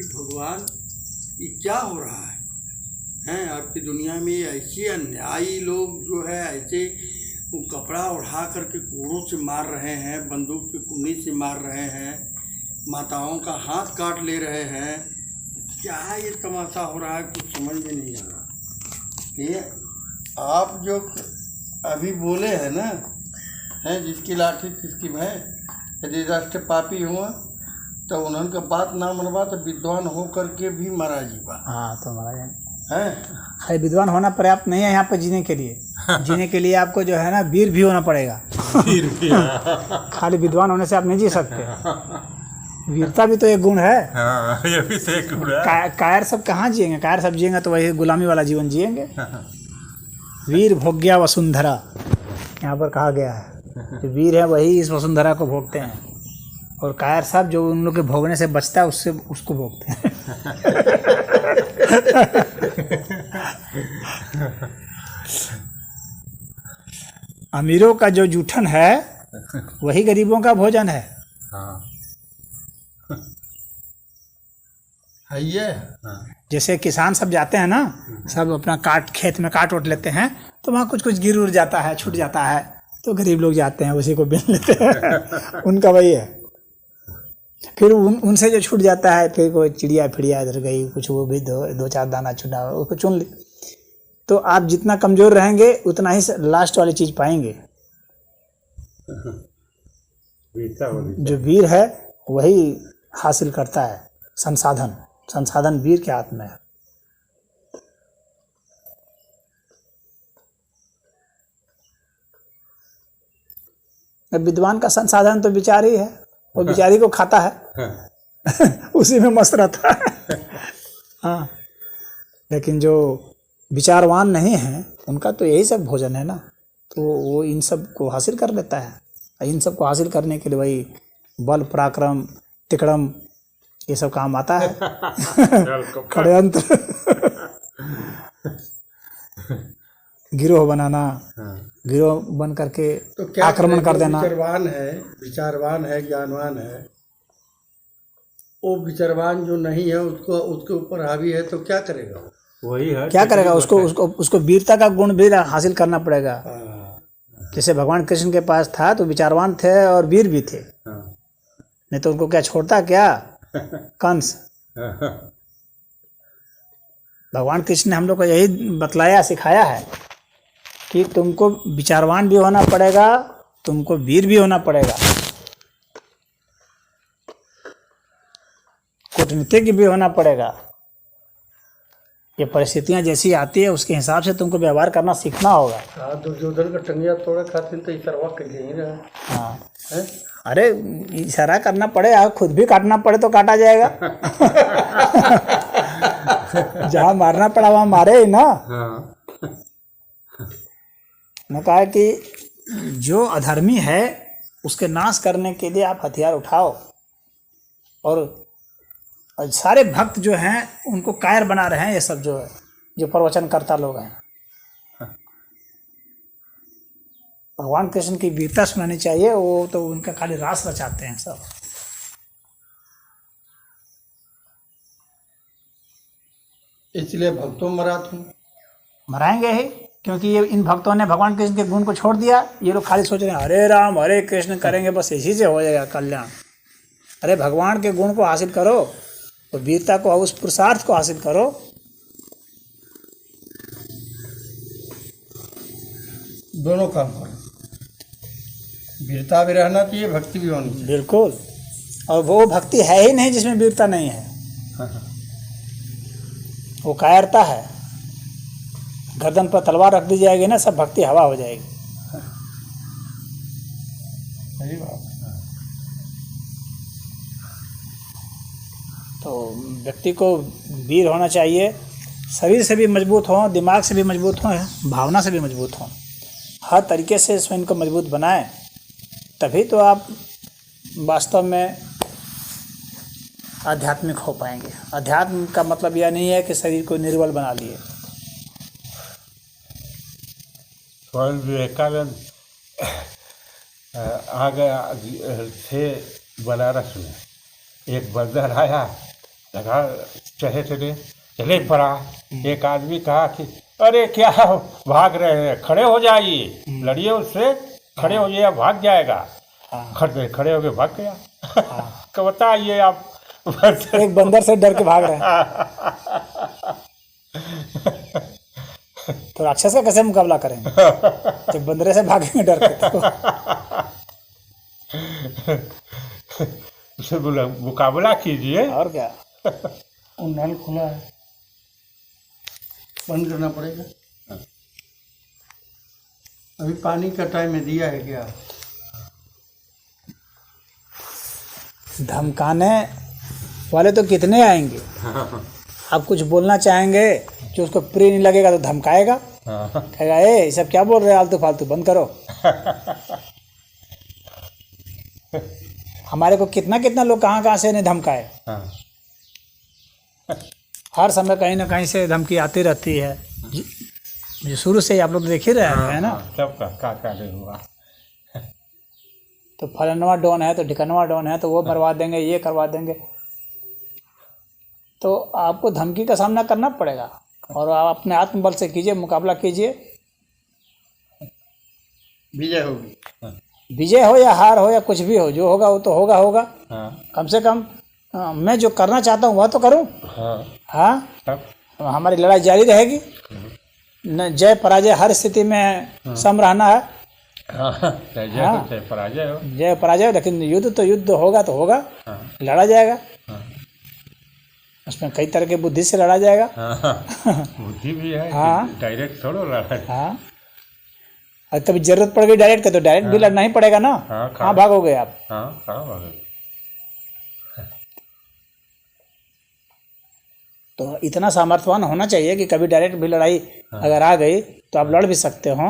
कि भगवान ये क्या हो रहा है हैं आपकी दुनिया में। ऐसे अन्यायी लोग जो है ऐसे वो कपड़ा उठा करके कूड़ों से मार रहे हैं, बंदूक की कुन्नी से मार रहे हैं, माताओं का हाथ काट ले रहे हैं। क्या ये तमाशा हो रहा है कुछ समझ में नहीं आ रहा। ये आप जो अभी बोले हैं ना, हैं जिसकी लाठी तिसकी भैं, यदि राष्ट्र पापी हुआ तो उन्होंने बात ना मनवा तो विद्वान हो करके भी मारा जीवा। हाँ तो मारा जाए है खाली विद्वान होना पर्याप्त नहीं है यहाँ पर जीने के लिए। जीने के लिए आपको जो है ना वीर भी होना पड़ेगा। खाली विद्वान होने से आप नहीं जी सकते। वीरता भी तो एक गुण है। हाँ, ये भी तो एक गुण है। कायर सब कहाँ जिएंगे? कायर सब जिएंगे तो वही गुलामी वाला जीवन जिएंगे। वीर भोग्या वसुंधरा यहाँ पर कहा गया है। जो वीर है वही इस वसुंधरा को भोगते हैं, और कायर सब जो उन लोग के भोगने से बचता है उससे उसको भोगते हैं। अमीरों का जो जूठन है वही गरीबों का भोजन है। हाँ ये जैसे किसान सब जाते हैं ना, सब अपना खेत में काट उठ लेते हैं, तो वहाँ कुछ कुछ गिर उड़ जाता है, छूट जाता है, तो गरीब लोग जाते हैं उसी को बेच लेते हैं। उनका वही है। फिर उनसे जो छूट जाता है, फिर कोई चिड़िया फिड़िया इधर गई, कुछ वो भी दो चार दाना छुटा उसको चुन ली। तो आप जितना कमज़ोर रहेंगे उतना ही लास्ट वाली चीज़ पाएंगे। जो वीर है वही हासिल करता है संसाधन वीर के हाथ में है। विद्वान का संसाधन तो विचार ही है, वो विचारी को खाता है। उसी में मस्त रहता है। हाँ, लेकिन जो विचारवान नहीं है उनका तो यही सब भोजन है ना, तो वो इन सब को हासिल कर लेता है। इन सब को हासिल करने के लिए वही बल पराक्रम तिकड़म ये सब काम आता है। षड्यंत्र, गिरोह बनाना, गिरोह बन करके तो आक्रमण कर देना। विचारवान है ज्ञानवान है, वो विचारवान जो नहीं है उसके ऊपर हावी है, तो क्या करेगा? वही है, क्या करेगा? उसको वीरता का गुण भी हासिल करना पड़ेगा। जैसे भगवान कृष्ण के पास था तो विचारवान थे और वीर भी थे, नहीं तो उनको क्या छोड़ता क्या कंस? भगवान कृष्ण ने हम लोग को यही बतलाया सिखाया है कि तुमको विचारवान भी होना पड़ेगा, तुमको वीर भी होना पड़ेगा, कूटनीतिज्ञ भी होना पड़ेगा। ये परिस्थितियां जैसी आती है उसके हिसाब से तुमको व्यवहार करना सीखना होगा। दुर्योधन का टंगिया तोड़े खातिर तो इशारा कर ही रहा। हाँ है? अरे इशारा करना पड़े, आप खुद भी काटना पड़े तो काटा जाएगा। जहाँ मारना पड़ा वहाँ मारे ही ना। मैं कहा कि जो अधर्मी है उसके नाश करने के लिए आप हथियार उठाओ, और सारे भक्त जो हैं उनको कायर बना रहे हैं। ये सब जो प्रवचनकर्ता लोग हैं, भगवान कृष्ण की वीरता सुनानी चाहिए, वो तो उनका खाली रास रचाते हैं सब। इसलिए भक्तों मराएंगे ही, क्योंकि ये इन भक्तों ने भगवान कृष्ण के गुण को छोड़ दिया। ये लोग खाली सोच रहे हैं हरे राम हरे कृष्ण करेंगे, बस इसी से हो जाएगा कल्याण। अरे भगवान के गुण को हासिल करो, और वीरता को, उस पुरुषार्थ को हासिल करो। दोनों काम करो, वीरता भी रहना चाहिए, भक्ति भी होनी चाहिए। बिल्कुल, और वो भक्ति है ही नहीं जिसमें वीरता नहीं है। वो कायरता है। गर्दन पर तलवार रख दी जाएगी ना, सब भक्ति हवा हो जाएगी। सही बात। तो व्यक्ति को वीर होना चाहिए, शरीर से भी मजबूत हो, दिमाग से भी मजबूत हो, भावना से भी मजबूत हो, हर तरीके से स्वयं को मजबूत बनाएं, तभी तो आप वास्तव में आध्यात्मिक हो पाएंगे। अध्यात्म का मतलब यह नहीं है कि शरीर को निर्बल बना लिए। स्वामी विवेकानंद आ गया थे बनारस में, एक बंदर आया लगा चले चले चले पड़ा। एक आदमी कहा कि अरे क्या भाग रहे हैं, खड़े हो जाइए, लड़िए उससे, खड़े हो जाइए, भाग जाएगा। खड़े हो गए, भाग गया। तो बताइए आप। एक बंदर से डर के भाग रहे हैं, तो राक्षस का कैसे मुकाबला करेंगे जब बंदरे से भागेंगे डर के? तो उसे बोला मुकाबला कीजिए। और क्या। वो नल खुला है, बंद करना पड़ेगा। अभी पानी का टाइम है, दिया है क्या? धमकाने वाले तो कितने आएंगे। आप कुछ बोलना चाहेंगे जो उसको प्रिय नहीं लगेगा तो धमकाएगा, कहेगा ए सब क्या बोल रहे हैं, आलतू फालतू, बंद करो। हमारे को कितना कितना लोग कहाँ कहाँ से नहीं धमकाए। हर समय कहीं ना कहीं से धमकी आती रहती है, जो शुरू से ही आप लोग देख ही रहे हैं ना। सबका का हुआ। तो फलनवा डॉन है तो ढिकनवा डॉन है, तो वो मरवा देंगे, ये करवा देंगे। तो आपको धमकी का सामना करना पड़ेगा और आप अपने आत्मबल से कीजिए, मुकाबला कीजिए, विजय होगी। विजय हो या हार हो या कुछ भी हो, जो होगा वो तो होगा। कम से कम मैं जो करना चाहता हूँ वह तो करूँ। हाँ, हमारी लड़ाई जारी रहेगी। न जय पराजय हर स्थिति में सम रहना है। जय पराजय हो, जय पराजय हो, लेकिन युद्ध तो युद्ध होगा तो होगा, लड़ा जाएगा। उसमें कई तरह की बुद्धि से लड़ा जाएगा। बुद्धि भी है। हाँ, डायरेक्ट थोड़ा लड़ा। हाँ, और कभी जरूरत पड़ गई डायरेक्ट तो डायरेक्ट भी लड़ना ही पड़ेगा ना। हाँ, भागोगे आप। कहाँ भागोगे। तो इतना सामर्थ्यवान होना चाहिए कि कभी डायरेक्ट भी लड़ाई अगर आ गई तो आप लड़ भी सकते हो।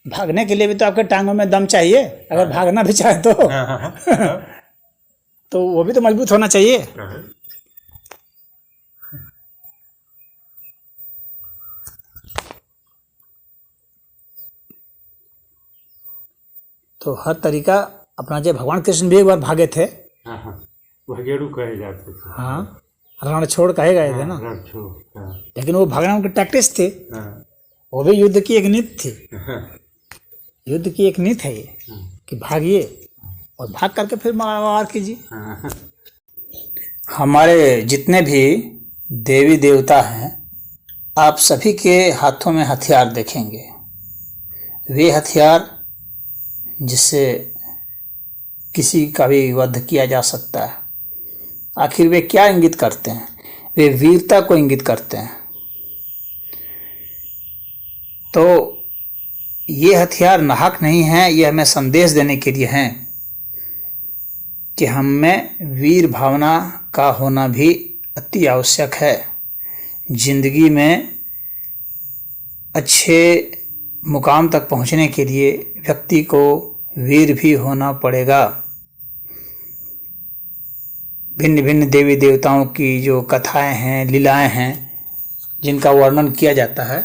भागने के लिए भी तो आपके टांगों में दम चाहिए, अगर भागना भी चाहे तो वो भी तो मजबूत होना चाहिए। तो हर तरीका अपना, जब भगवान कृष्ण भी एक बार भागे थे। भगेड़ू कहे जाते थे। हाँ, रण छोड़ कहे गए थे ना। लेकिन वो भागना उनकी प्रैक्टिस थी। वो भी युद्ध की एक नीति थी। युद्ध की एक नीति है ये कि भागिए और भाग करके फिर वार कीजिए। हमारे जितने भी देवी देवता हैं, आप सभी के हाथों में हथियार देखेंगे। वे हथियार जिससे किसी का भी वध किया जा सकता है। आखिर वे क्या इंगित करते हैं? वे वीरता को इंगित करते हैं। तो ये हथियार नाहक नहीं है, ये हमें संदेश देने के लिए हैं कि हम में वीर भावना का होना भी अति आवश्यक है। जिंदगी में अच्छे मुकाम तक पहुंचने के लिए व्यक्ति को वीर भी होना पड़ेगा। भिन्न भिन्न देवी देवताओं की जो कथाएं हैं, लीलाएं हैं, जिनका वर्णन किया जाता है,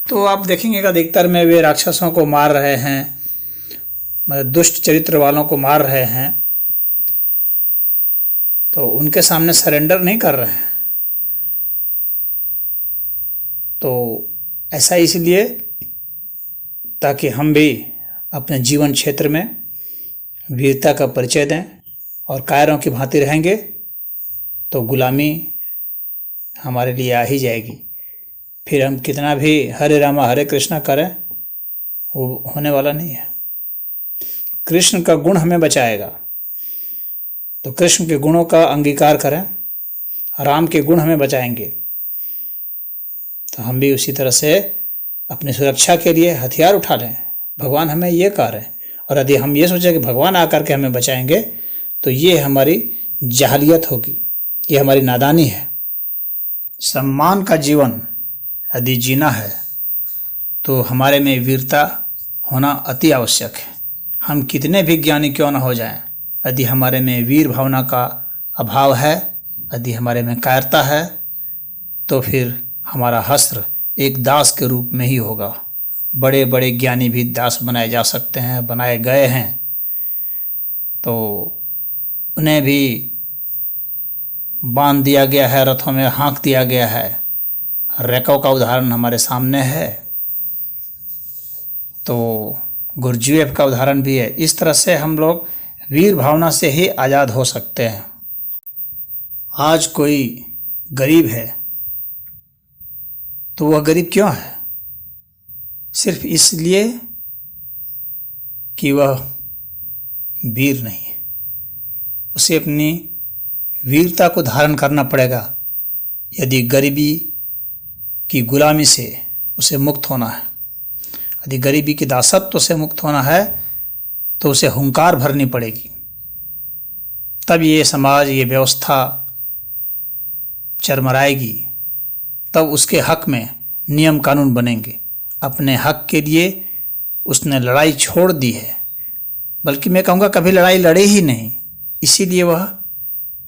तो आप देखेंगे कि अधिकतर में वे राक्षसों को मार रहे हैं, मतलब दुष्ट चरित्र वालों को मार रहे हैं, तो उनके सामने सरेंडर नहीं कर रहे हैं। तो ऐसा इसलिए ताकि हम भी अपने जीवन क्षेत्र में वीरता का परिचय दें और कायरों की भांति रहेंगे तो गुलामी हमारे लिए आ ही जाएगी। फिर हम कितना भी हरे रामा हरे कृष्णा करें, वो होने वाला नहीं है। कृष्ण का गुण हमें बचाएगा, तो कृष्ण के गुणों का अंगीकार करें, राम के गुण हमें बचाएंगे। तो हम भी उसी तरह से अपनी सुरक्षा के लिए हथियार उठा लें। भगवान हमें ये कह रहे हैं, और यदि हम ये सोचें कि भगवान आकर के हमें बचाएंगे तो ये हमारी जाहलियत होगी, ये हमारी नादानी है। सम्मान का जीवन यदि जीना है तो हमारे में वीरता होना अति आवश्यक है। हम कितने भी ज्ञानी क्यों न हो जाएं, यदि हमारे में वीर भावना का अभाव है, यदि हमारे में कायरता है, तो फिर हमारा हस्त्र एक दास के रूप में ही होगा। बड़े बड़े ज्ञानी भी दास बनाए जा सकते हैं, बनाए गए हैं। तो उन्हें भी बांध दिया गया है, रथों में हाँक दिया गया है। रैकों का उदाहरण हमारे सामने है, तो गुरजीएफ का उदाहरण भी है। इस तरह से हम लोग वीर भावना से ही आज़ाद हो सकते हैं। आज कोई गरीब है तो वह गरीब क्यों है? सिर्फ इसलिए कि वह वीर नहीं है। उसे अपनी वीरता को धारण करना पड़ेगा यदि गरीबी की गुलामी से उसे मुक्त होना है। यदि गरीबी के दासत्व से मुक्त होना है तो उसे हुंकार भरनी पड़ेगी। तब ये समाज, ये व्यवस्था चरमराएगी, तब उसके हक में नियम कानून बनेंगे। अपने हक के लिए उसने लड़ाई छोड़ दी है, बल्कि मैं कहूँगा कभी लड़ाई लड़े ही नहीं, इसीलिए वह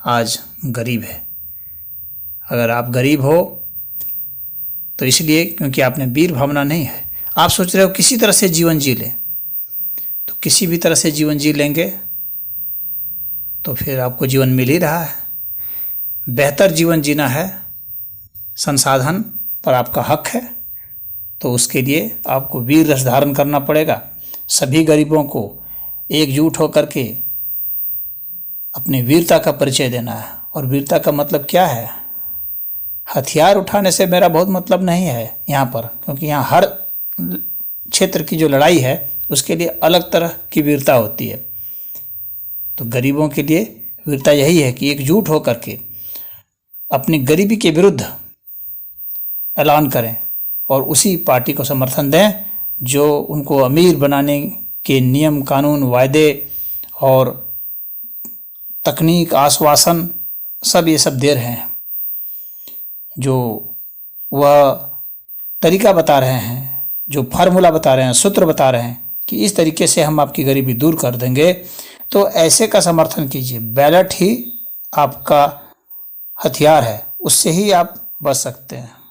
आज गरीब है। अगर आप गरीब हो तो इसलिए क्योंकि आपने वीर भावना नहीं है। आप सोच रहे हो किसी तरह से जीवन जी लें, तो किसी भी तरह से जीवन जी लेंगे तो फिर आपको जीवन मिल ही रहा है। बेहतर जीवन जीना है, संसाधन पर आपका हक है, तो उसके लिए आपको वीर रस धारण करना पड़ेगा। सभी गरीबों को एकजुट होकर के अपनी वीरता का परिचय देना है। और वीरता का मतलब क्या है? हथियार उठाने से मेरा बहुत मतलब नहीं है यहाँ पर, क्योंकि यहाँ हर क्षेत्र की जो लड़ाई है उसके लिए अलग तरह की वीरता होती है। तो गरीबों के लिए वीरता यही है कि एकजुट होकर के अपनी गरीबी के विरुद्ध ऐलान करें और उसी पार्टी को समर्थन दें जो उनको अमीर बनाने के नियम कानून, वायदे और तकनीक, आश्वासन सब ये सब दे रहे हैं। जो वह तरीका बता रहे हैं, जो फार्मूला बता रहे हैं, सूत्र बता रहे हैं कि इस तरीके से हम आपकी गरीबी दूर कर देंगे, तो ऐसे का समर्थन कीजिए। बैलेट ही आपका हथियार है, उससे ही आप बच सकते हैं।